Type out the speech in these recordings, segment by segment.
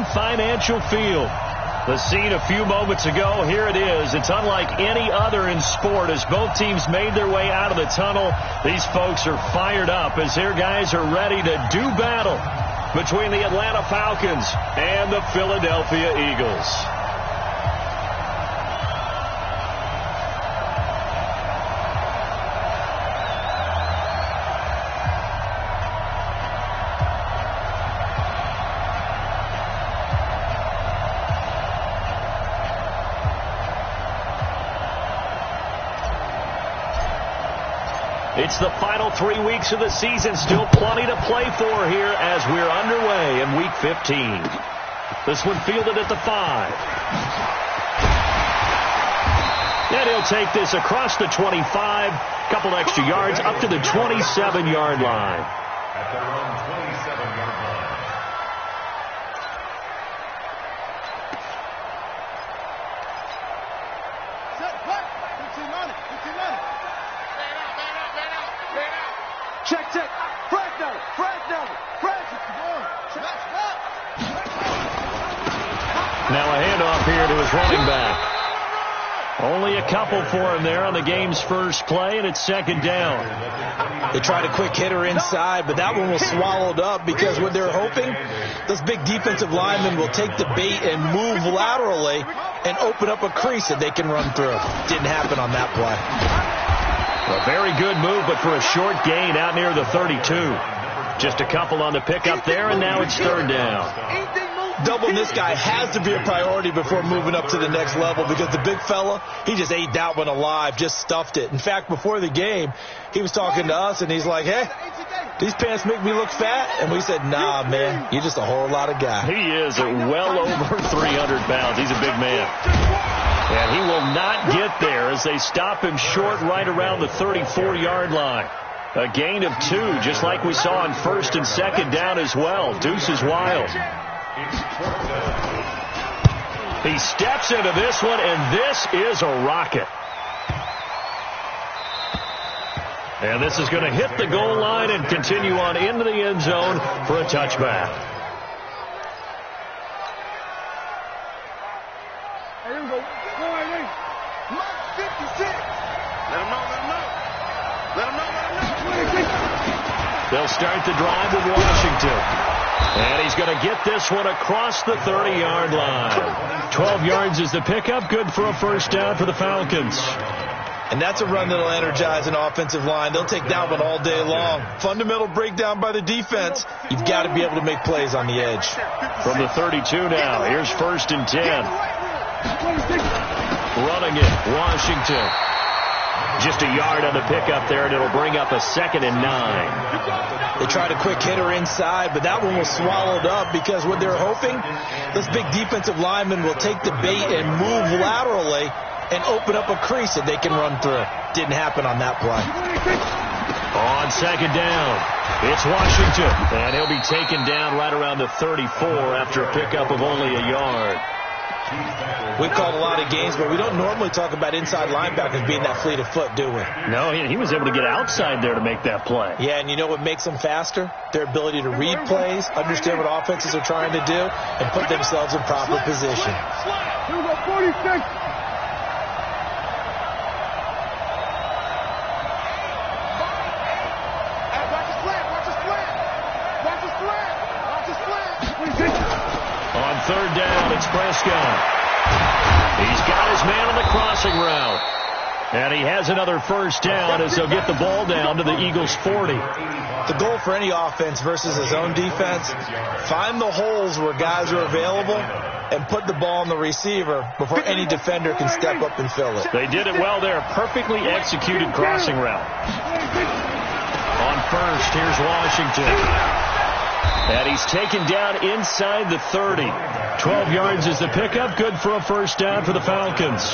Lincoln Financial Field. The scene a few moments ago, here it is. It's unlike any other in sport as both teams made their way out of the tunnel. These folks are fired up as their guys are ready to do battle between the Atlanta Falcons and the Philadelphia Eagles. It's the final 3 weeks of the season. Still plenty to play for here as we're underway in Week 15. This one fielded at the 5. And he'll take this across the 25. Couple extra yards up to the 27-yard line. At their own 27-yard line. Check. Frag down. Now a handoff here to his running back. Only a couple for him there on the game's first play, and it's second down. They tried a quick hitter inside, but that one was swallowed up because what they're hoping, those big defensive linemen will take the bait and move laterally and open up a crease that they can run through. Didn't happen on that play. A very good move, but for a short gain out near the 32. Just a couple on the pickup there, and now it's third down. Doubling this guy has to be a priority before moving up to the next level because the big fella, he just ate that one alive, just stuffed it. In fact, before the game, he was talking to us, and he's like, hey, these pants make me look fat? And we said, nah, man, you're just a whole lot of guy. He is well over 300 pounds. He's a big man. And he will not get there as they stop him short right around the 34-yard line. A gain of 2, just like we saw on first and second down as well. Deuce is wild. He steps into this one, and this is a rocket. And this is going to hit the goal line and continue on into the end zone for a touchback. They'll start the drive with Washington. And he's going to get this one across the 30-yard line. 12 yards is the pickup. Good for a first down for the Falcons. And that's a run that'll energize an offensive line. They'll take that one all day long. Fundamental breakdown by the defense. You've got to be able to make plays on the edge. From the 32 now, here's first and 10. Running it, Washington. Just a yard on the pickup there, and it'll bring up a second and 9. They tried a quick hitter inside, but that one was swallowed up because what they're hoping, those big defensive linemen will take the bait and move laterally and open up a crease that they can run through. Didn't happen on that play. On second down, it's Washington, and he'll be taken down right around the 34 after a pickup of only a yard. We've called a lot of games, but we don't normally talk about inside linebackers being that fleet of foot, do we? No, he was able to get outside there to make that play. Yeah, and you know what makes them faster? Their ability to read plays, understand what offenses are trying to do, and put themselves in proper position. Here we go, 46. On third down, it's Prescott. He's got his man on the crossing route. And he has another first down as they'll get the ball down to the Eagles' 40. The goal for any offense versus his own defense, find the holes where guys are available and put the ball on the receiver before any defender can step up and fill it. They did it well there. Perfectly executed crossing route. On first, here's Washington. And he's taken down inside the 30. 12 yards is the pickup. Good for a first down for the Falcons.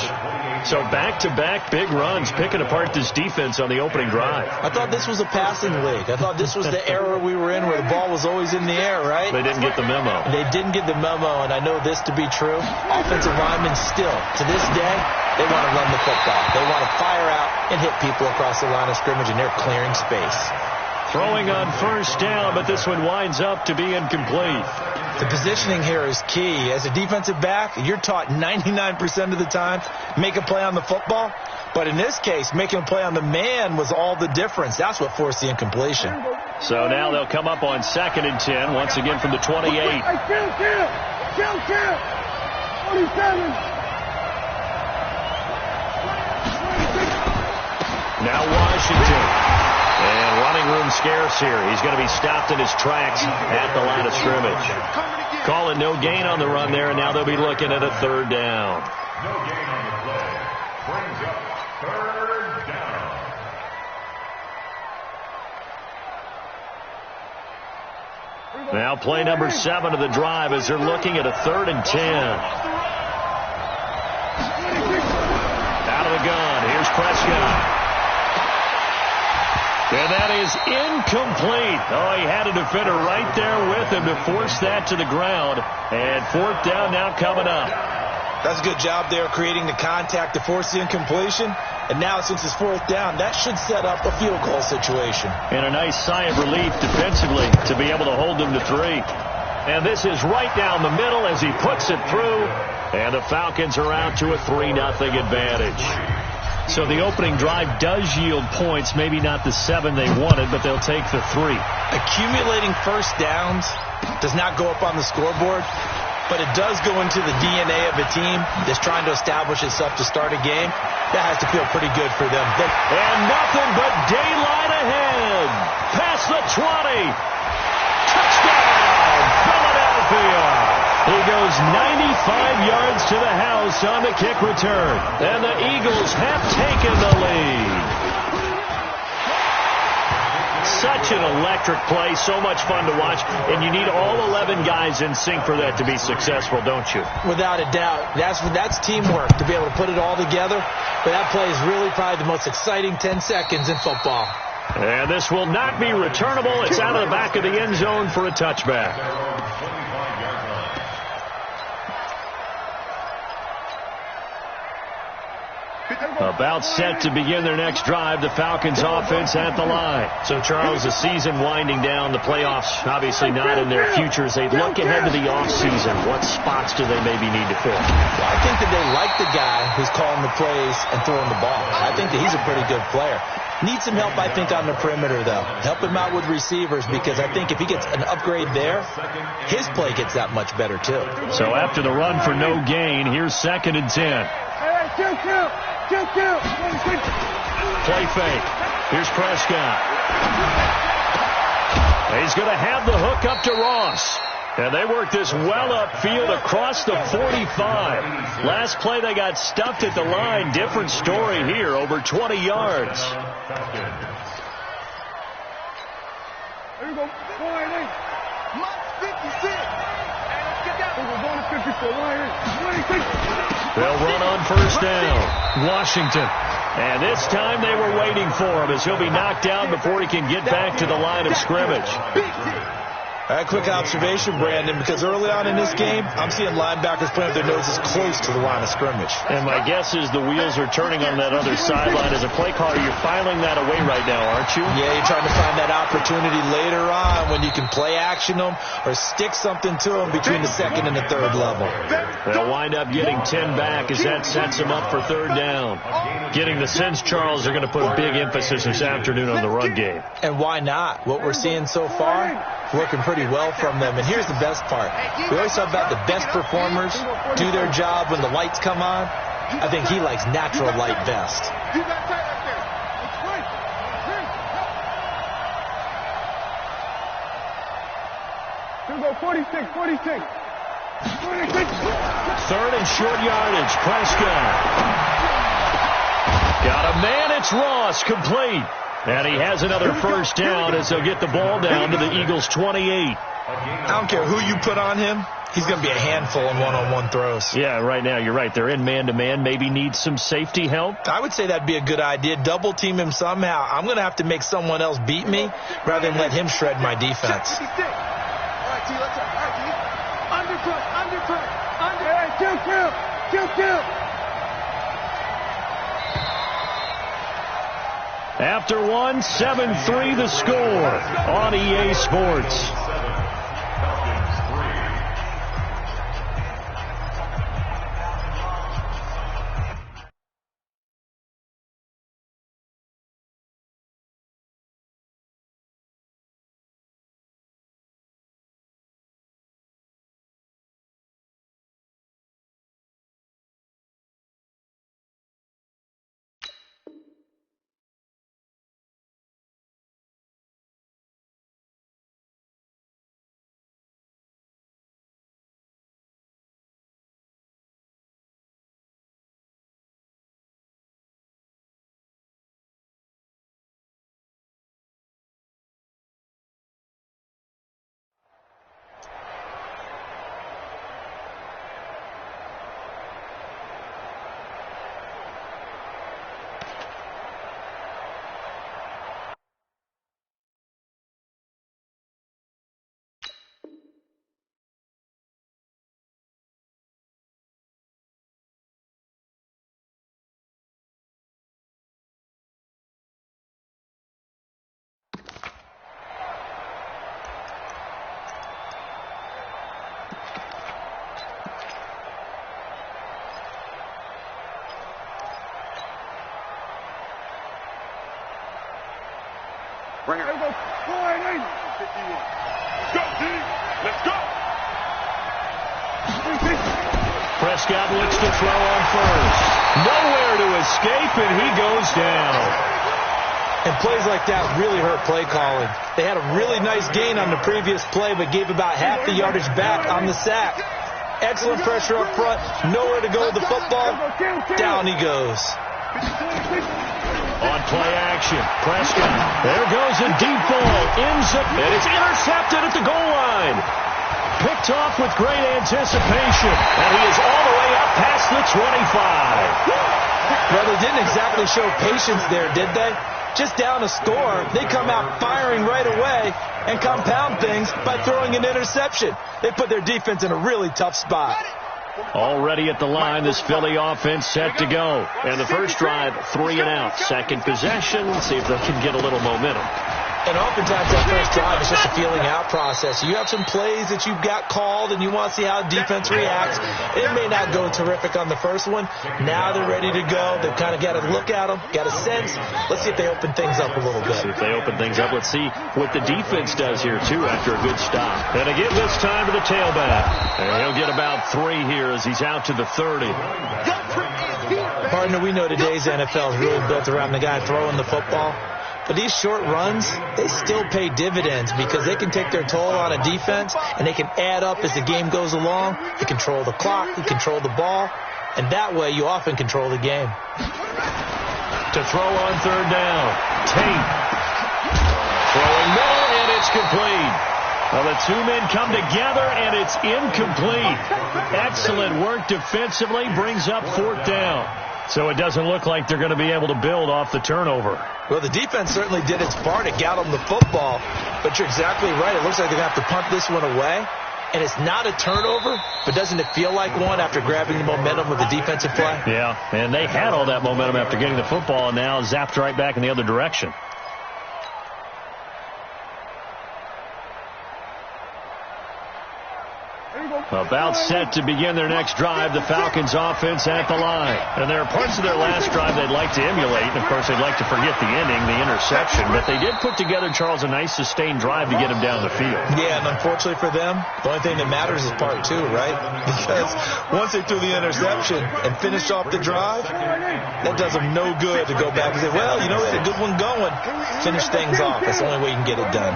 So back-to-back big runs, picking apart this defense on the opening drive. I thought this was a passing league. I thought this was the era we were in where the ball was always in the air, right? They didn't get the memo. They didn't get the memo, and I know this to be true. Offensive linemen still, to this day, they want to run the football. They want to fire out and hit people across the line of scrimmage, and they're clearing space. Throwing on first down, but this one winds up to be incomplete. The positioning here is key. As a defensive back, you're taught 99% of the time, make a play on the football. But in this case, making a play on the man was all the difference. That's what forced the incompletion. So now they'll come up on 2nd and 10, once again from the 28. Kill. 27. Now Washington. And running room scarce here. He's going to be stopped in his tracks at the line of scrimmage. Calling no gain on the run there, and now they'll be looking at a 3rd down. No gain on the play. Brings up 3rd down. Now play number 7 of the drive as they're looking at a 3rd and 10. Out of the gun. Here's Prescott. And that is incomplete. Oh, he had a defender right there with him to force that to the ground. And 4th down now coming up. That's a good job there creating the contact to force the incompletion. And now since it's 4th down, that should set up a field goal situation. And a nice sigh of relief defensively to be able to hold them to 3. And this is right down the middle as he puts it through. And the Falcons are out to a 3-0 advantage. So the opening drive does yield points, maybe not the 7 they wanted, but they'll take the 3. Accumulating first downs does not go up on the scoreboard, but it does go into the DNA of a team that's trying to establish itself to start a game. That has to feel pretty good for them. And nothing but daylight ahead. Past the 20. Touchdown, Philadelphia. He goes 95 yards to the house on the kick return. And the Eagles have taken the lead. Such an electric play, so much fun to watch. And you need all 11 guys in sync for that to be successful, don't you? Without a doubt. That's teamwork, to be able to put it all together. But that play is really probably the most exciting 10 seconds in football. And this will not be returnable. It's out of the back of the end zone for a touchback. About set to begin their next drive, the Falcons offense at the line. So, Charles, the season winding down, the playoffs obviously not in their futures. They look ahead to the offseason. What spots do they maybe need to fill? Well, I think that they like the guy who's calling the plays and throwing the ball. I think that he's a pretty good player. Needs some help, I think, on the perimeter, though. Help him out with receivers, because I think if he gets an upgrade there, his play gets that much better, too. So after the run for no gain, here's 2nd and 10. Play fake. Here's Prescott. He's going to have the hook up to Ross. And they work this well upfield across the 45. Last play they got stuffed at the line. Different story here, over 20 yards. There you go. 56. They'll run on first down. Washington. And this time they were waiting for him as he'll be knocked down before he can get back to the line of scrimmage. A quick observation, Brandon, because early on in this game, I'm seeing linebackers playing with their noses close to the line of scrimmage. And my guess is the wheels are turning on that other sideline. As a play caller, you're filing that away right now, aren't you? Yeah, you're trying to find that opportunity later on when you can play action them or stick something to them between the 2nd and the 3rd level. They'll wind up getting 10 back as that sets them up for 3rd down. Getting the sense, Charles, they're going to put a big emphasis this afternoon on the run game. And why not? What we're seeing so far, working pretty well from them. And here's the best part. We always talk about the best performers do their job when the lights come on. I think he likes natural light best. Here we go, 46. 3rd and short yardage. Prescott. Got a man. It's Ross. Complete. And he has another first down as they'll get the ball down to the Eagles' 28. I don't care who you put on him. He's going to be a handful in one-on-one throws. Yeah, right now you're right. They're in man-to-man. Maybe need some safety help. I would say that'd be a good idea. Double team him somehow. I'm going to have to make someone else beat me rather than let him shred my defense. All right, T, let's go. All right, T. Undercut. Hey, kill. After one, 7-3 the score on EA Sports. Bring it. Let's go. Go, team. Let's go. Prescott looks to throw on first. Nowhere to escape, and he goes down. And plays like that really hurt play calling. They had a really nice gain on the previous play, but gave about half the yardage back on the sack. Excellent pressure up front. Nowhere to go with the football. Down he goes. On play action, Prescott. There goes a deep ball. Ends up, and it's intercepted at the goal line. Picked off with great anticipation, and he is all the way up past the 25. Well, they didn't exactly show patience there, did they? Just down a score, they come out firing right away and compound things by throwing an interception. They put their defense in a really tough spot. Already at the line, this Philly offense set to go. And the first drive, 3 and out. Second possession, see if they can get a little momentum. And oftentimes that first drive is just a feeling out process. You have some plays that you've got called and you want to see how defense reacts. It may not go terrific on the first one. Now they're ready to go. They've kind of got to look at them, got a sense. Let's see if they open things up a little bit. See if they open things up. Let's see what the defense does here, too, after a good stop. And again, this time to the tailback. And he'll get about 3 here as he's out to the 30. Partner, we know today's NFL is really built around the guy throwing the football. But these short runs, they still pay dividends because they can take their toll on a defense and they can add up as the game goes along. You control the clock, you control the ball, and that way you often control the game. To throw on third down, Tate. Throwing middle, and it's complete. Well, the two men come together, and it's incomplete. Excellent work defensively, brings up fourth down. So it doesn't look like they're going to be able to build off the turnover. Well, the defense certainly did its part to get them the football. But you're exactly right. It looks like they're going to have to punt this one away. And it's not a turnover, but doesn't it feel like one after grabbing the momentum with the defensive play? Yeah, and they had all that momentum after getting the football and now zapped right back in the other direction. About set to begin their next drive, the Falcons offense at the line. And there are parts of their last drive they'd like to emulate. And, of course, they'd like to forget the ending, the interception. But they did put together, Charles, a nice sustained drive to get him down the field. Yeah, and unfortunately for them, the only thing that matters is part 2, right? Because once they threw the interception and finished off the drive, that does them no good to go back and say, well, you know, we had a good one going. Finish things off. That's the only way you can get it done.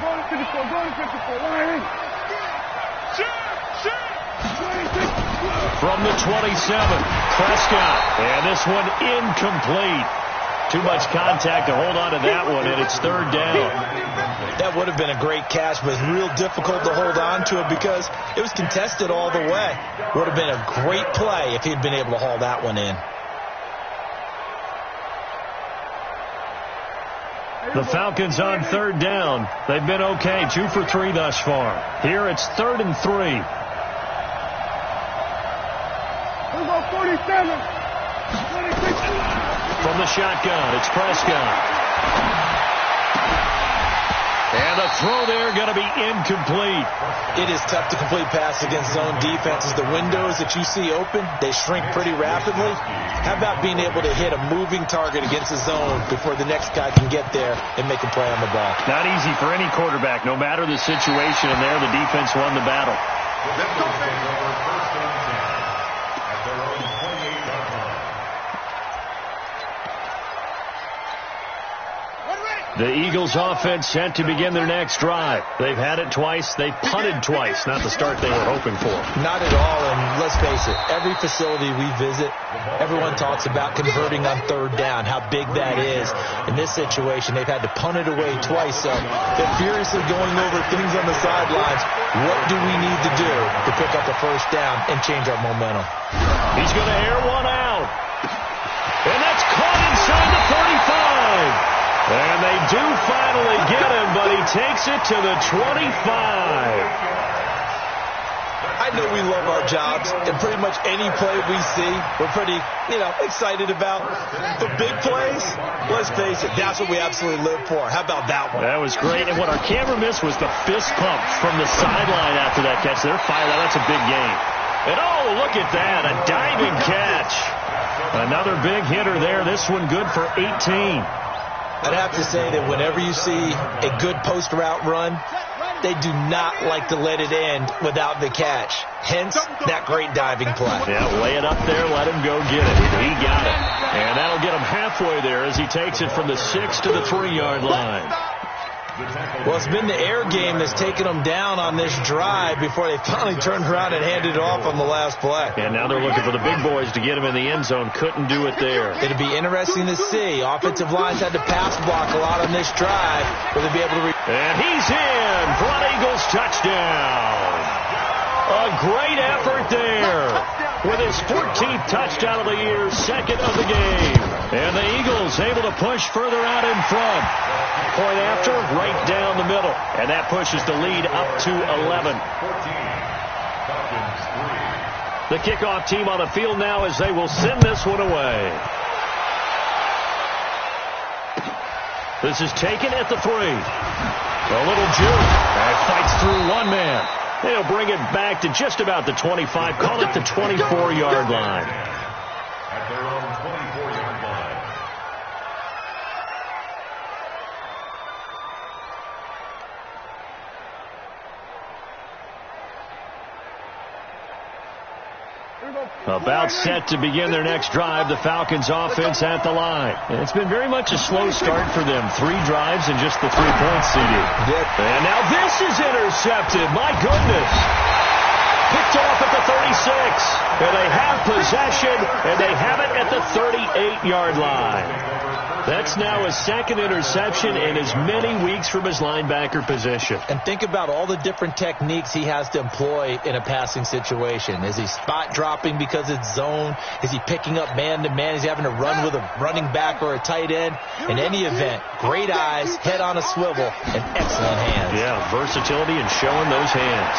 From the 27, Prescott. And this one incomplete. Too much contact to hold on to that one, and it's third down. That would have been a great catch, but it's real difficult to hold on to it because it was contested all the way. Would have been a great play if he'd been able to haul that one in. The Falcons on third down. They've been okay, 2 for 3 thus far. Here it's 3rd and 3. 47. From the shotgun, it's Prescott. And the throw there going to be incomplete. It is tough to complete pass against zone defenses. The windows that you see open, they shrink pretty rapidly. How about being able to hit a moving target against the zone before the next guy can get there and make a play on the ball? Not easy for any quarterback, no matter the situation. And there, the defense won the battle. The Eagles offense set to begin their next drive. They've had it twice. They've punted twice. Not the start they were hoping for. Not at all, and let's face it, every facility we visit, everyone talks about converting on third down, how big that is. In this situation, they've had to punt it away twice, so they're furiously going over things on the sidelines. What do we need to do to pick up a first down and change our momentum? He's going to air one out. And that's caught inside the 35. And they do finally get him, but he takes it to the 25. I know we love our jobs, and pretty much any play we see, we're pretty, excited about. The big plays, let's face it, that's what we absolutely live for. How about that one? That was great, and what our camera missed was the fist pump from the sideline after that catch. They're fired out. That's a big game. And, oh, look at that, a diving catch. Another big hitter there. This one good for 18. I'd have to say that whenever you see a good post route run, they do not like to let it end without the catch. Hence, that great diving play. Yeah, lay it up there, let him go get it. He got it. And that'll get him halfway there as he takes it from the 6 to the 3-yard line. Well, it's been the air game that's taken them down on this drive before they finally turned around and handed it off on the last play. And now they're looking for the big boys to get him in the end zone. Couldn't do it there. It'll be interesting to see. Offensive lines had to pass block a lot on this drive. Will they be able to... And he's in for an Eagles touchdown. A great effort there. With his 14th touchdown of the year, second of the game. And the Eagles able to push further out in front. Point after, right down the middle. And that pushes the lead up to 11. The kickoff team on the field now as they will send this one away. This is taken at the 3. A little juke. And fights through one man. They'll bring it back to just about the 25. Call it the 24-yard line. At their own 24-yard line. About set to begin their next drive, the Falcons offense at the line. And it's been very much a slow start for them. 3 drives and just the 3 points, CD. And now this is intercepted. My goodness. Picked off at the 36. And they have possession, and they have it at the 38-yard line. That's now his second interception in as many weeks from his linebacker position. And think about all the different techniques he has to employ in a passing situation. Is he spot dropping because it's zone? Is he picking up man-to-man? Is he having to run with a running back or a tight end? In any event, great eyes, head on a swivel, and excellent hands. Yeah, versatility and showing those hands.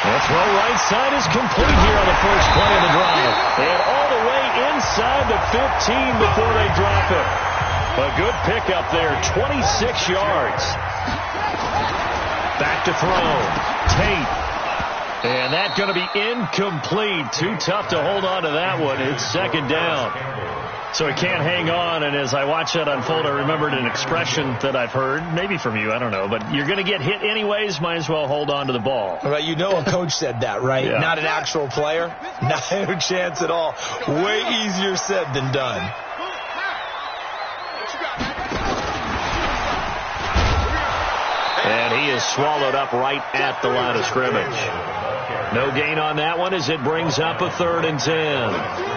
The throw right side is complete here on the first play of the drive. And all the way inside the 15 before they drop it. A good pickup there, 26 yards. Back to throw. Tate. And that's going to be incomplete. Too tough to hold on to that one. It's second down. So he can't hang on, and as I watch that unfold, I remembered an expression that I've heard, maybe from you, I don't know, but you're going to get hit anyways, might as well hold on to the ball. Well, you know a coach said that, right? Yeah. Not an actual player? No chance at all. Way easier said than done. And he is swallowed up right at the line of scrimmage. No gain on that one as it brings up a 3rd and 10.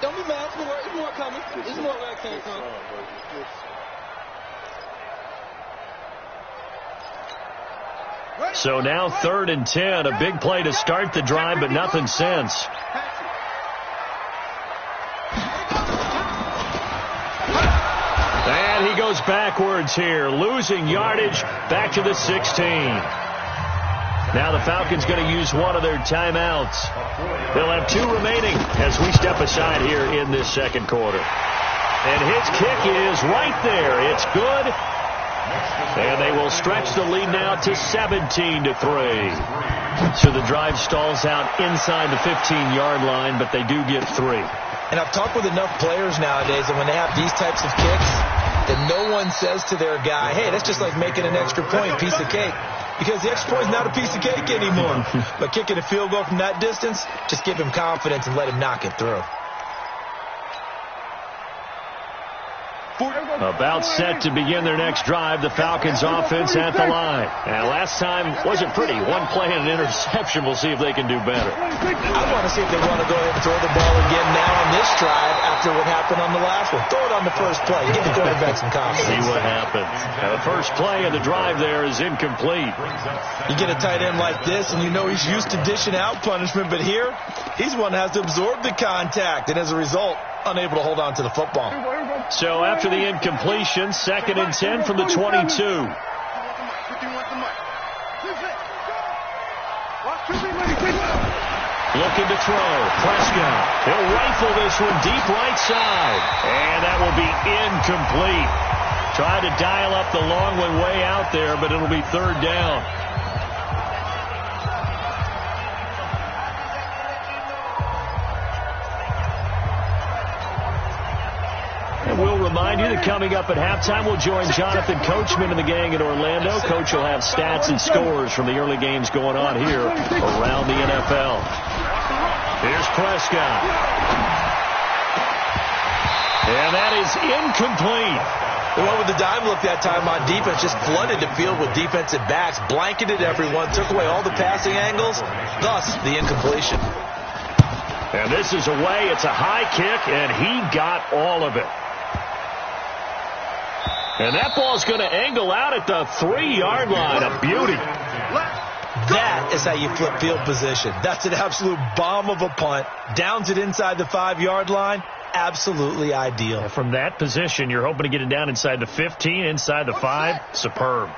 Don't be mad. There's more coming. There's more where I came from. So now 3rd and 10. A big play to start the drive, but nothing since. And he goes backwards here, losing yardage back to the 16. Now the Falcons going to use one of their timeouts. They'll have 2 remaining as we step aside here in this second quarter. And his kick is right there. It's good. And they will stretch the lead now to 17-3. So the drive stalls out inside the 15-yard line, but they do get 3. And I've talked with enough players nowadays, and when they have these types of kicks, then no one says to their guy, hey, that's just like making an extra point, piece of cake. Because the extra point is not a piece of cake anymore. But kicking a field goal from that distance, just give him confidence and let him knock it through. About set to begin their next drive, the Falcons offense at the line. And last time wasn't pretty. 1 play and an interception. We'll see if they can do better. I want to see if they want to go ahead and throw the ball again now on this drive after what happened on the last one. Throw it on the first play. Give the quarterback some confidence. See what happens. Now, the first play of the drive there is incomplete. You get a tight end like this, and you know he's used to dishing out punishment, but here, he's one that has to absorb the contact, and as a result, unable to hold on to the football. So after the incompletion, 2nd and 10 from the 22. Looking to throw. Prescott. He'll rifle this one deep right side. And that will be incomplete. Tried to dial up the long one way out there, but it'll be 3rd down. And we'll remind you that coming up at halftime, we'll join Jonathan Coachman and the gang in Orlando. Coach will have stats and scores from the early games going on here around the NFL. Here's Prescott. And that is incomplete. The one with the dime look that time on defense just flooded the field with defensive backs, blanketed everyone, took away all the passing angles, thus the incompletion. And this is away. It's a high kick, and he got all of it. And that ball's going to angle out at the 3-yard line. A beauty. That is how you flip field position. That's an absolute bomb of a punt. Downs it inside the 5-yard line. Absolutely ideal. And from that position, you're hoping to get it down inside the 15, inside the 5. Superb.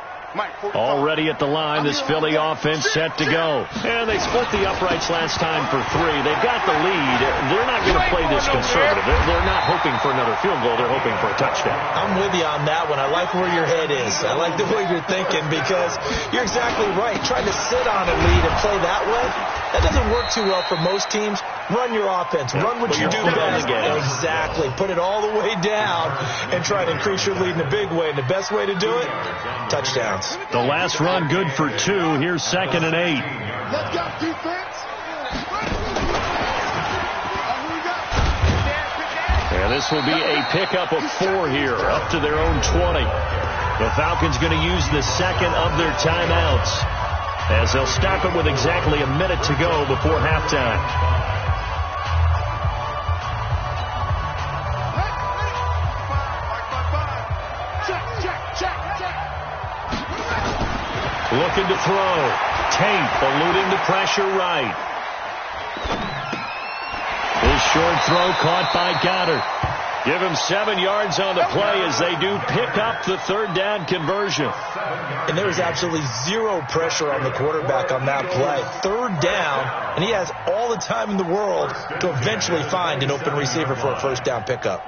Already at the line, this Philly offense set to go. And they split the uprights last time for 3. They've got the lead. They're not going to play this conservative. They're not hoping for another field goal. They're hoping for a touchdown. I'm with you on that one. I like where your head is. I like the way you're thinking because you're exactly right. Trying to sit on a lead and play that way, that doesn't work too well for most teams. Run your offense. Run what you do best. Exactly. Put it all the way down and try to increase your lead in a big way. And the best way to do it, touchdowns. The last run good for 2. Here's 2nd and 8. Let's go, defense. And this will be a pickup of 4 here, up to their own 20. The Falcons going to use the 2nd of their timeouts as they'll stop it with exactly a minute to go before halftime. Looking to throw. Tate eluding the pressure right. His short throw caught by Goddard. Give him 7 yards on the play as they do pick up the 3rd down conversion. And there was absolutely 0 pressure on the quarterback on that play. 3rd down, and he has all the time in the world to eventually find an open receiver for a 1st down pickup.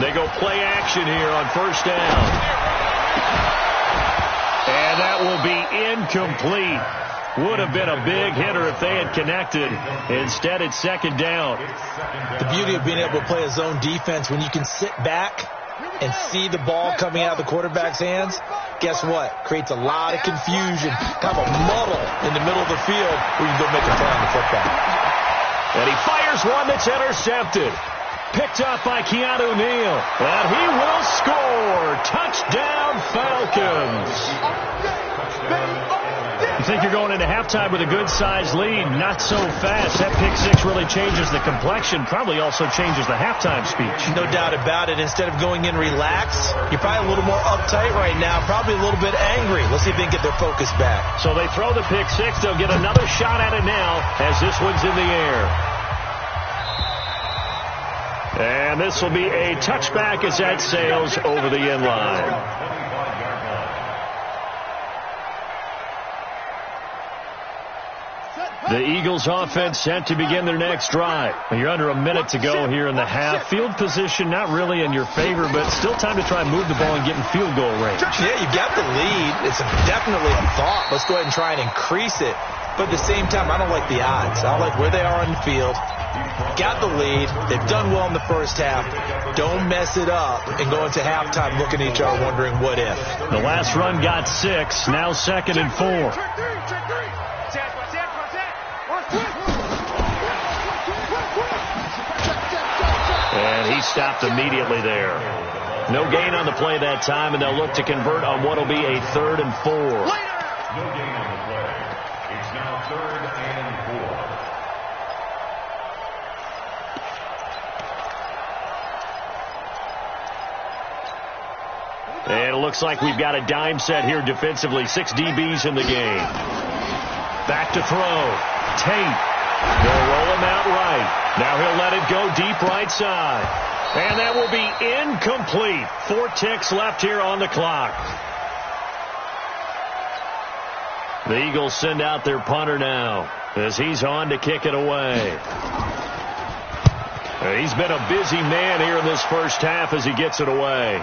They go play action here on 1st down. And that will be incomplete. Would have been a big hitter if they had connected. Instead, it's 2nd down. The beauty of being able to play a zone defense when you can sit back and see the ball coming out of the quarterback's hands, guess what? Creates a lot of confusion, kind of a muddle in the middle of the field where you go make a play on the football. And he fires one that's intercepted. Picked up by Keanu Neal. And he will score. Touchdown, Falcons. You think you're going into halftime with a good-sized lead. Not so fast. That pick six really changes the complexion, probably also changes the halftime speech. No doubt about it. Instead of going in relaxed, you're probably a little more uptight right now, probably a little bit angry. Let's see if they can get their focus back. So they throw the pick six. They'll get another shot at it now as this one's in the air. And this will be a touchback as that sails over the end line. The Eagles offense set to begin their next drive. You're under a minute to go here in the half. Field position not really in your favor, but still time to try and move the ball and get in field goal range. Yeah, you've got the lead. It's definitely a thought. Let's go ahead and try and increase it. But at the same time, I don't like the odds. I don't like where they are on the field. Got the lead. They've done well in the first half. Don't mess it up and go into halftime looking at each other wondering what if. The last run got 6. Now 2nd and 4. And he stopped immediately there. No gain on the play that time, and they'll look to convert on what will be a 3rd and 4. No gain on the play. It's now 3rd and 4. And it looks like we've got a dime set here defensively. 6 DBs in the game. Back to throw. Tate. They'll roll him out right. Now he'll let it go deep right side. And that will be incomplete. 4 ticks left here on the clock. The Eagles send out their punter now as he's on to kick it away. He's been a busy man here in this first half as he gets it away.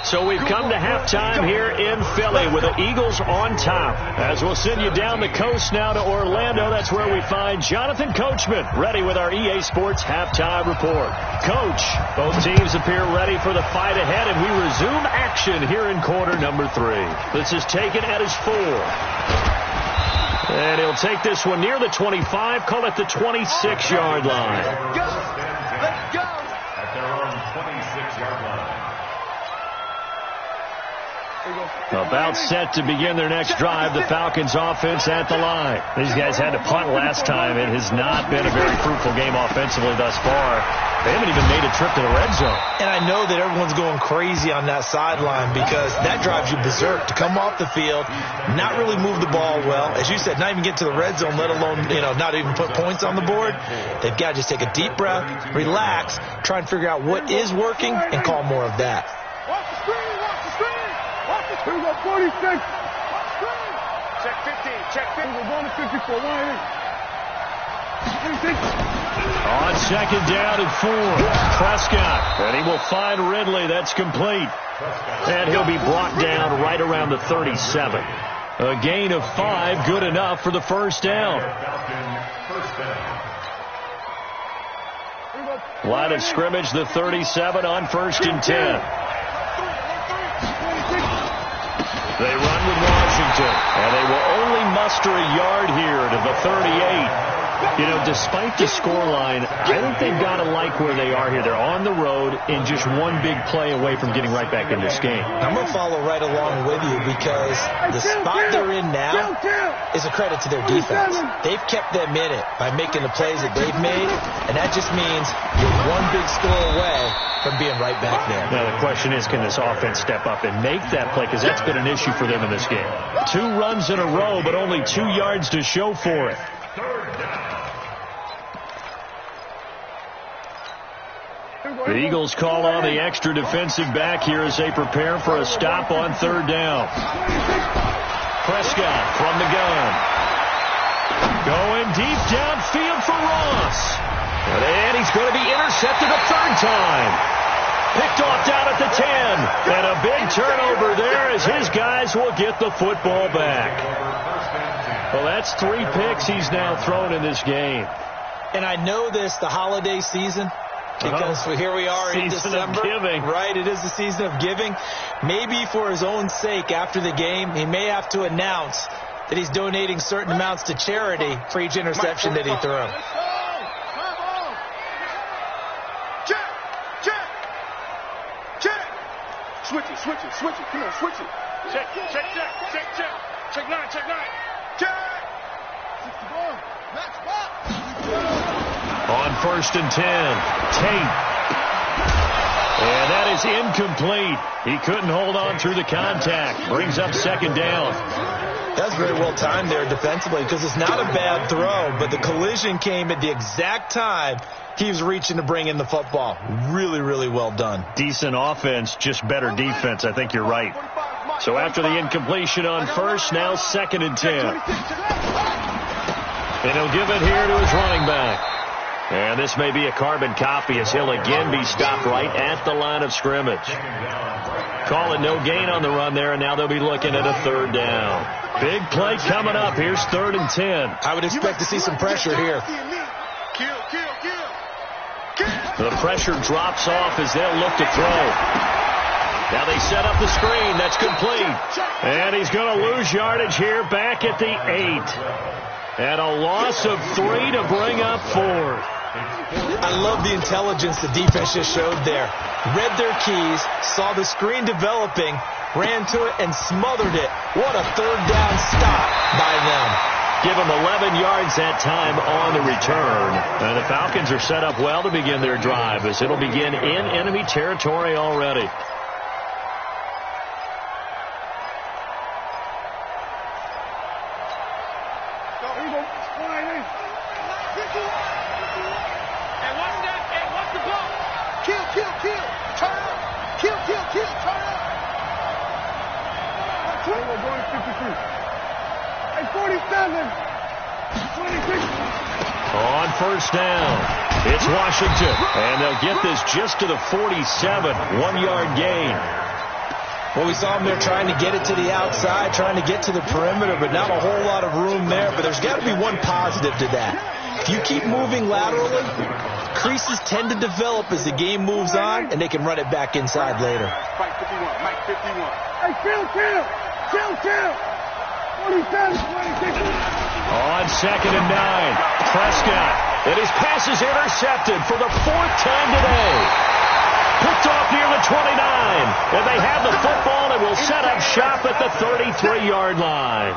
So we've come to halftime here in Philly with the Eagles on top. As we'll send you down the coast now to Orlando, that's where we find Jonathan Coachman ready with our EA Sports halftime report. Coach, both teams appear ready for the fight ahead, and we resume action here in quarter number 3. This is taken at his 4. And he'll take this one near the 25, call it the 26-yard line. Let's go! At their own 26-yard line. About set to begin their next drive, the Falcons offense at the line. These guys had to punt last time. It has not been a very fruitful game offensively thus far. They haven't even made a trip to the red zone. And I know that everyone's going crazy on that sideline because that drives you berserk to come off the field, not really move the ball well. As you said, not even get to the red zone, let alone, not even put points on the board. They've got to just take a deep breath, relax, try and figure out what is working, and call more of that. Watch the screen! Watch the screen! Here we go, 46. Check 15. Check 15. We're going to 54. 180. On 2nd down and 4. Prescott. And he will find Ridley. That's complete. And he'll be brought down right around the 37. A gain of 5, good enough for the first down. Line of scrimmage, the 37 on 1st and 10. They run with Washington, and they will only muster a yard here to the 38. Despite the scoreline, I think they've got to like where they are here. They're on the road and just one big play away from getting right back in this game. I'm going to follow right along with you because the spot they're in now is a credit to their defense. They've kept them in it by making the plays that they've made, and that just means you're one big score away from being right back there. Now, the question is, can this offense step up and make that play? Because that's been an issue for them in this game. 2 runs in a row, but only 2 yards to show for it. The Eagles call on the extra defensive back here as they prepare for a stop on 3rd down. Prescott from the gun. Going deep downfield for Ross. And he's going to be intercepted a 3rd time. Picked off down at the 10. And a big turnover there as his guys will get the football back. Well, that's 3 picks he's now thrown in this game. And I know this, the holiday season, because here we are in December. Season of giving. Right, it is the season of giving. Maybe for his own sake after the game, he may have to announce that he's donating certain amounts to charity for each interception that he threw. Switch it. Come on, switch it. Check. Check 9. Check. On 1st and 10, Tate. And that is incomplete. He couldn't hold on through the contact. Brings up 2nd down. That's very well timed there defensively because it's not a bad throw, but the collision came at the exact time he was reaching to bring in the football. Really, really well done. Decent offense, just better defense. I think you're right. So after the incompletion on 1st, now 2nd and 10. And he'll give it here to his running back. And this may be a carbon copy as he'll again be stopped right at the line of scrimmage. Call it no gain on the run there, and now they'll be looking at a 3rd down. Big play coming up. Here's 3rd and 10. I would expect to see some pressure here. The pressure drops off as they'll look to throw. Now they set up the screen. That's complete. And he's going to lose yardage here back at the 8. And a loss of 3 to bring up 4th. I love the intelligence the defense just showed there. Read their keys, saw the screen developing, ran to it, and smothered it. What a 3rd down stop by them. Give them 11 yards that time on the return. And the Falcons are set up well to begin their drive as it'll begin in enemy territory already. On 1st down, it's Washington, and they'll get this just to the 47, 1-yard gain. Well, we saw them there trying to get it to the outside, trying to get to the perimeter, but not a whole lot of room there. But there's got to be one positive to that. If you keep moving laterally, creases tend to develop as the game moves on, and they can run it back inside later. Mike 51. Hey, kill. 27, 26. On 2nd and 9, Prescott. And his pass is intercepted for the 4th time today. Picked off near the 29. And they have the football and will set up shop at the 33-yard line.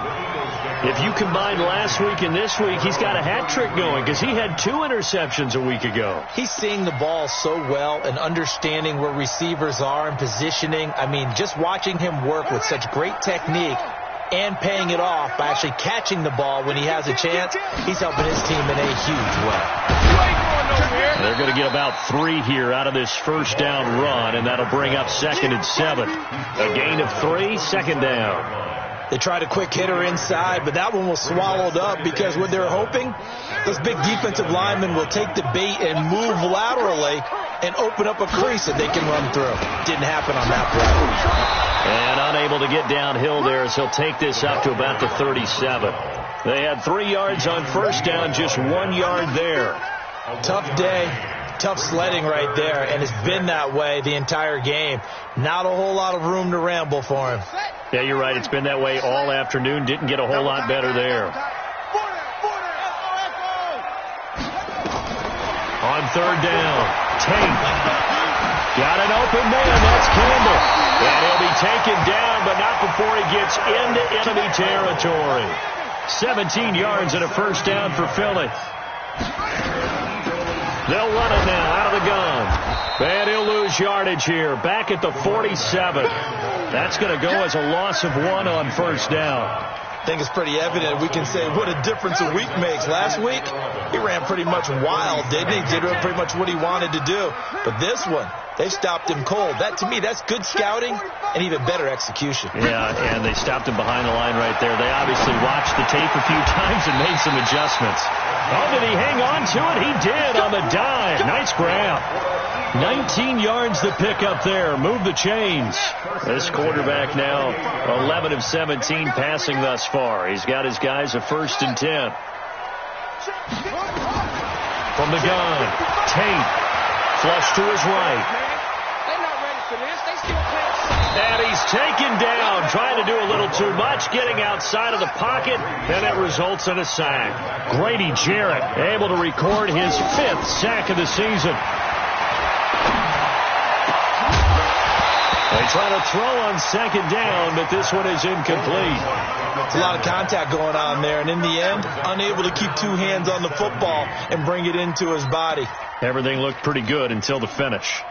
If you combine last week and this week, he's got a hat trick going because he had 2 interceptions a week ago. He's seeing the ball so well and understanding where receivers are and positioning. I mean, just watching him work with such great technique and paying it off by actually catching the ball when he has a chance, he's helping his team in a huge way. They're going to get about 3 here out of this 1st down run, and that'll bring up 2nd and 7. A gain of 3, 2nd down. They tried a quick hitter inside, but that one was swallowed up because what they're hoping, those big defensive linemen will take the bait and move laterally and open up a crease that they can run through. Didn't happen on that play. And unable to get downhill there as he'll take this up to about the 37. They had 3 yards on 1st down, just 1 yard there. Tough day, tough sledding right there, and it's been that way the entire game. Not a whole lot of room to ramble for him. Yeah, you're right. It's been that way all afternoon. Didn't get a whole lot better there. On 3rd down, Tate. Got an open man. That's Campbell. And he'll be taken down, but not before he gets into enemy territory. 17 yards and a 1st down for Philly. They'll run it now out of the gun. And he'll lose yardage here. Back at the 47. That's going to go as a loss of 1 on 1st down. I think it's pretty evident. We can say what a difference a week makes. Last week, he ran pretty much wild, didn't he? Did pretty much what he wanted to do. But this one, they stopped him cold. That, to me, that's good scouting and even better execution. Yeah, and they stopped him behind the line right there. They obviously watched the tape a few times and made some adjustments. Oh, did he hang on to it? He did on the dive. Nice grab. 19 yards to pick up there. Move the chains. This quarterback now 11 of 17 passing thus far. He's got his guys a 1st and 10. From the gun, Tate. Flush to his right. They're not ready for this. They still can't. And he's taken down, trying to do a little too much, getting outside of the pocket, and it results in a sack. Grady Jarrett able to record his 5th sack of the season. A They try to throw on second down, but this one is incomplete. It's a lot of contact going on there, and in the end, unable to keep two hands on the football and bring it into his body. Everything looked pretty good until the finish.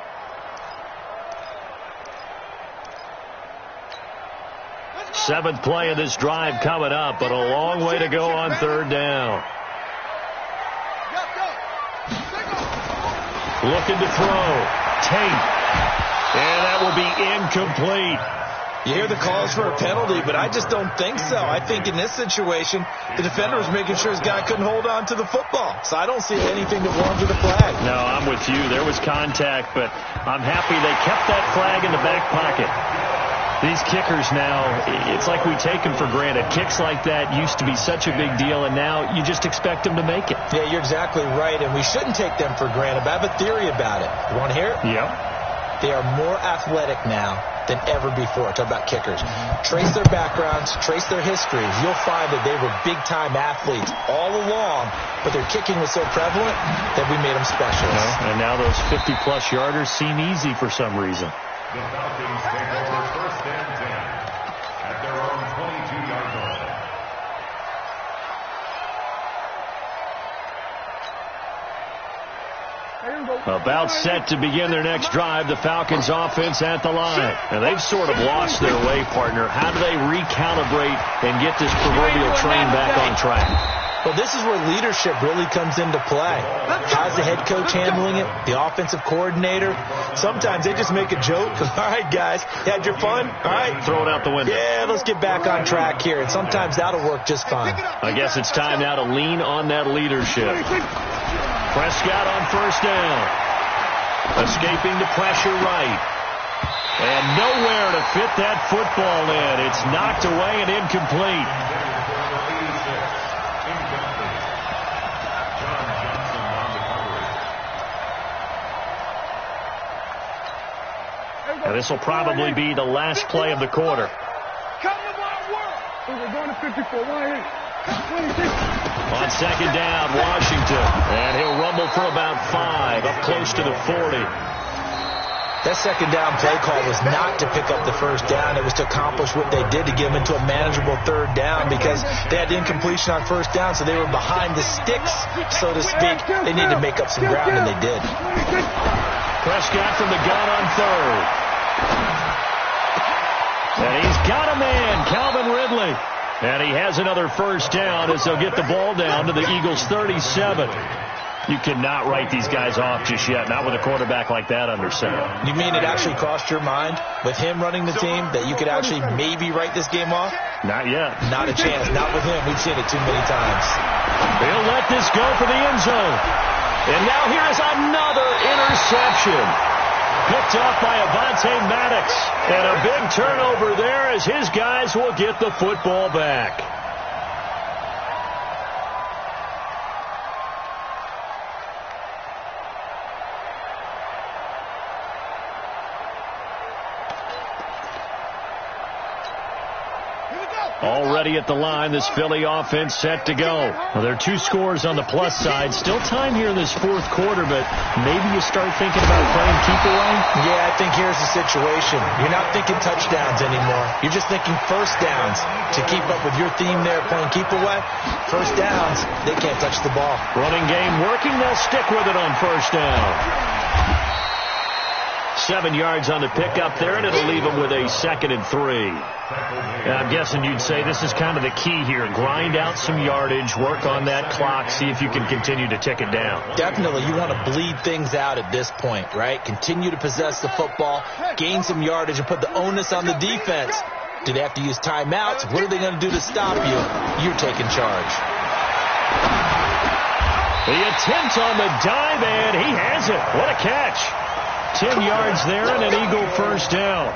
Seventh play of this drive coming up, but a long way to go on third down. Looking to throw. Tate. And that will be incomplete. You hear the calls for a penalty, but I just don't think so. I think in this situation, the defender was making sure his guy couldn't hold on to the football. So I don't see anything that warranted a flag. No, I'm with you. There was contact, but I'm happy they kept that flag in the back pocket. These kickers now, it's like we take them for granted. Kicks like that used to be such a big deal, and now you just expect them to make it. Yeah, you're exactly right, and we shouldn't take them for granted. But I have a theory about it. You want to hear it? Yep. They are more athletic now than ever before. Talk about kickers. Trace their backgrounds, trace their histories. You'll find that they were big-time athletes all along, but their kicking was so prevalent that we made them specialists. And now those 50-plus yarders seem easy for some reason. The Falcons take over first and 10 at their own 22-yard line. About set to begin their next drive, the Falcons offense at the line. And they've sort of lost their way, partner. How do they recalibrate and get this proverbial train back on track? Well, this is where leadership really comes into play. How's the head coach handling it? The offensive coordinator? Sometimes they just make a joke. All right, guys, you had your fun? All right. Throw it out the window. Yeah, let's get back on track here. And sometimes that'll work just fine. I guess it's time now to lean on that leadership. Prescott on first down. Escaping the pressure right. And nowhere to fit that football in. It's knocked away and incomplete. And this will probably be the last play of the quarter. On second down, Washington. And he'll rumble for about 5, up close to the 40. That second down play call was not to pick up the first down. It was to accomplish what they did, to get them into a manageable third down, because they had incompletion on first down, so they were behind the sticks, so to speak. They needed to make up some ground, and they did. Prescott from the gun on third. And he's got a man, Calvin Ridley. And he has another first down as they'll get the ball down to the Eagles' 37. You cannot write these guys off just yet, not with a quarterback like that under center. You mean it actually crossed your mind with him running the team that you could actually maybe write this game off? Not yet. Not a chance. Not with him. We've seen it too many times. They'll let this go for the end zone. And now here's another interception. Picked off by Avonte Maddox. And a big turnover there as his guys will get the football back. Already at the line, this Philly offense set to go. Well, there are 2 scores on the plus side. Still time here in this fourth quarter, but maybe you start thinking about playing keep away? Yeah, I think here's the situation. You're not thinking touchdowns anymore. You're just thinking first downs. To keep up with your theme there, playing keep away, first downs, they can't touch the ball. Running game working, they'll stick with it on first down. 7 yards on the pickup there, and it'll leave them with a 2nd and 3. I'm guessing you'd say this is kind of the key here. Grind out some yardage, work on that clock, see if you can continue to tick it down. Definitely. You want to bleed things out at this point, right? Continue to possess the football, gain some yardage, and put the onus on the defense. Do they have to use timeouts? What are they going to do to stop you? You're taking charge. The attempt on the dive, and he has it. What a catch. 10 yards there and an Eagle first down.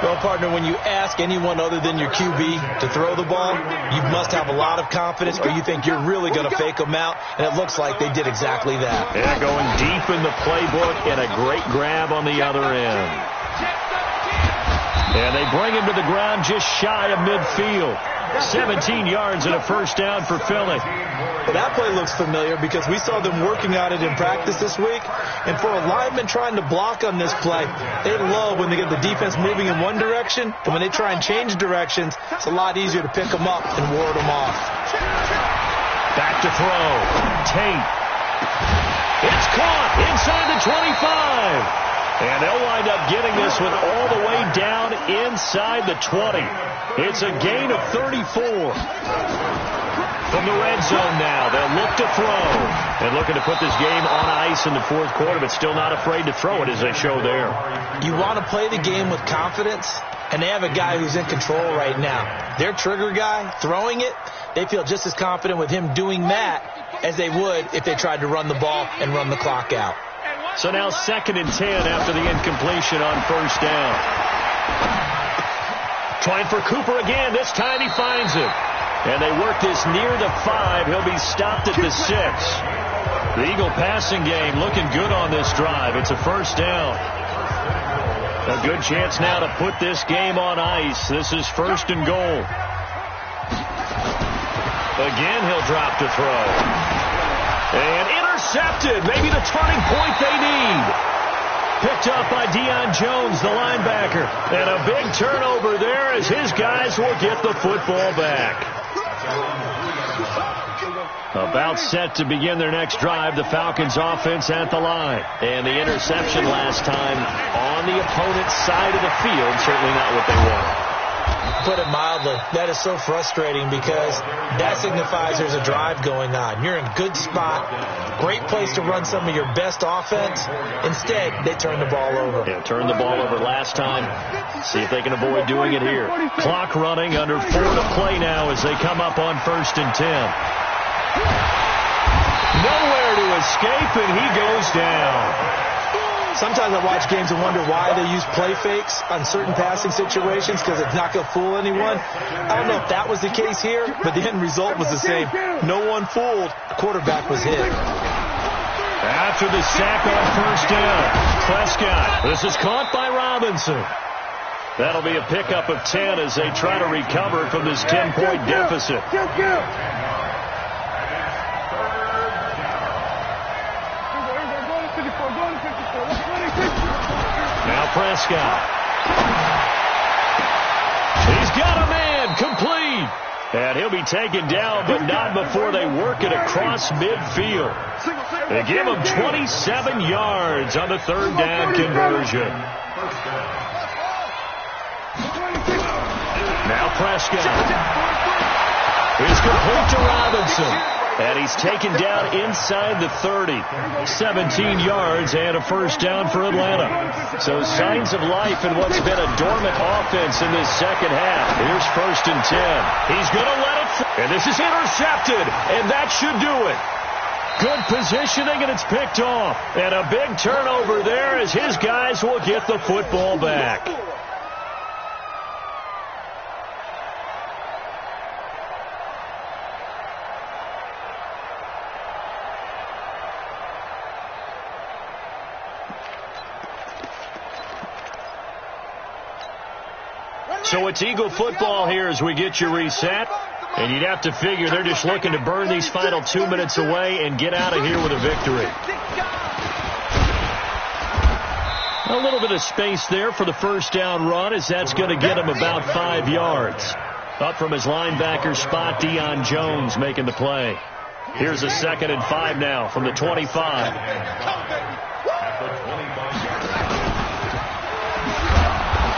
Well, partner, when you ask anyone other than your QB to throw the ball, you must have a lot of confidence, or you think you're really going to fake them out, and it looks like they did exactly that. Yeah, going deep in the playbook and a great grab on the other end. And they bring him to the ground just shy of midfield. 17 yards and a first down for Philly. That play looks familiar because we saw them working on it in practice this week. And for a lineman trying to block on this play, they love when they get the defense moving in one direction. And when they try and change directions, it's a lot easier to pick them up and ward them off. Back to throw. Tate. It's caught inside the 25. And they'll wind up getting this one all the way down inside the 20. It's a gain of 34. From the red zone now, they'll look to throw. And looking to put this game on ice in the fourth quarter, but still not afraid to throw it as they show there. You want to play the game with confidence, and they have a guy who's in control right now. Their trigger guy, throwing it, they feel just as confident with him doing that as they would if they tried to run the ball and run the clock out. So now 2nd and 10 after the incompletion on first down. Trying for Cooper again. This time he finds it. And they work this near the 5. He'll be stopped at the 6. The Eagle passing game looking good on this drive. It's a first down. A good chance now to put this game on ice. This is 1st and goal. Again, he'll drop to throw. And intercepted. Maybe the turning point they need. Picked up by Deion Jones, the linebacker. And a big turnover there as his guys will get the football back. About set to begin their next drive, the Falcons offense at the line. And the interception last time on the opponent's side of the field. Certainly not what they want. Put it mildly, that is so frustrating because that signifies there's a drive going on. You're in a good spot, great place to run some of your best offense. Instead, they turn the ball over. Yeah, turned the ball over last time. See if they can avoid doing it here. Clock running, under 4 to play now as they come up on 1st and 10. Nowhere to escape, and he goes down. Sometimes I watch games and wonder why they use play fakes on certain passing situations because it's not going to fool anyone. I don't know if that was the case here, but the end result was the same. No one fooled. The quarterback was hit. After the sack on first down, Prescott. This is caught by Robinson. That'll be a pickup of 10 as they try to recover from this 10-point deficit. Now Prescott. He's got a man, complete. And he'll be taken down, but not before they work it across midfield. They give him 27 yards on the 3rd down conversion. Now Prescott. He's complete to Robinson. And he's taken down inside the 30. 17 yards and a first down for Atlanta. So signs of life in what's been a dormant offense in this second half. Here's 1st and 10. He's going to let it fly. And this is intercepted. And that should do it. Good positioning, and it's picked off. And a big turnover there as his guys will get the football back. So it's Eagle football here as we get you reset. And you'd have to figure they're just looking to burn these final 2 minutes away and get out of here with a victory. A little bit of space there for the first down run as that's going to get him about 5 yards. Up from his linebacker spot, Deion Jones making the play. Here's a 2nd and 5 now from the 25.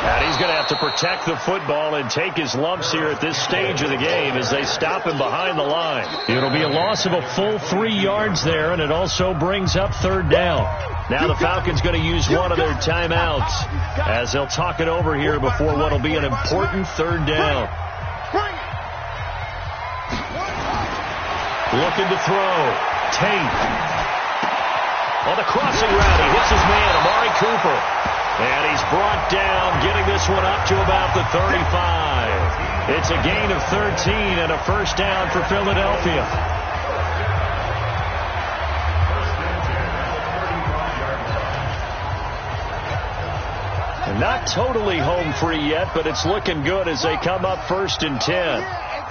And he's going to have to protect the football and take his lumps here at this stage of the game as they stop him behind the line. It'll be a loss of a full 3 yards there, and it also brings up 3rd down. Now the Falcons going to use one of their timeouts as they'll talk it over here before what will be an important 3rd down. Looking to throw. Tate. On the crossing route, he hits his man, Amari Cooper. And he's brought down, getting this one up to about the 35. It's a gain of 13 and a first down for Philadelphia. And Not totally home free yet, but it's looking good as they come up 1st and 10.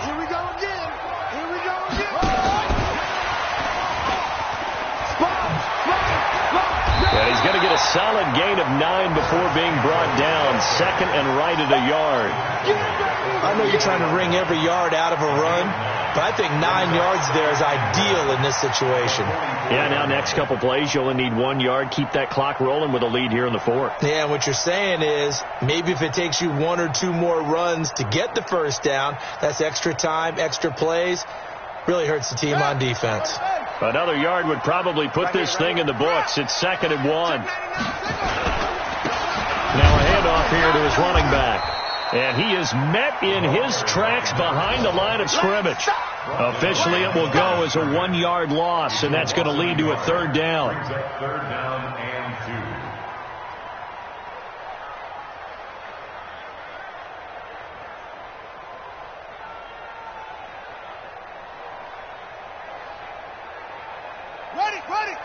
Here we go again. Here we go again. And he's going to get a solid gain of 9 before being brought down. 2nd and right at a yard. I know you're trying to wring every yard out of a run, but I think 9 yards there is ideal in this situation. Yeah, now next couple plays, you only need 1 yard. Keep that clock rolling with a lead here in the 4th. Yeah, and what you're saying is maybe if it takes you 1 or 2 more runs to get the first down, that's extra time, extra plays, really hurts the team on defense. Another yard would probably put this thing in the books. It's 2nd and 1. Now a handoff here to his running back. And he is met in his tracks behind the line of scrimmage. Officially, it will go as a 1-yard loss, and that's going to lead to a 3rd down. Brings up 3rd down and 2. Ready.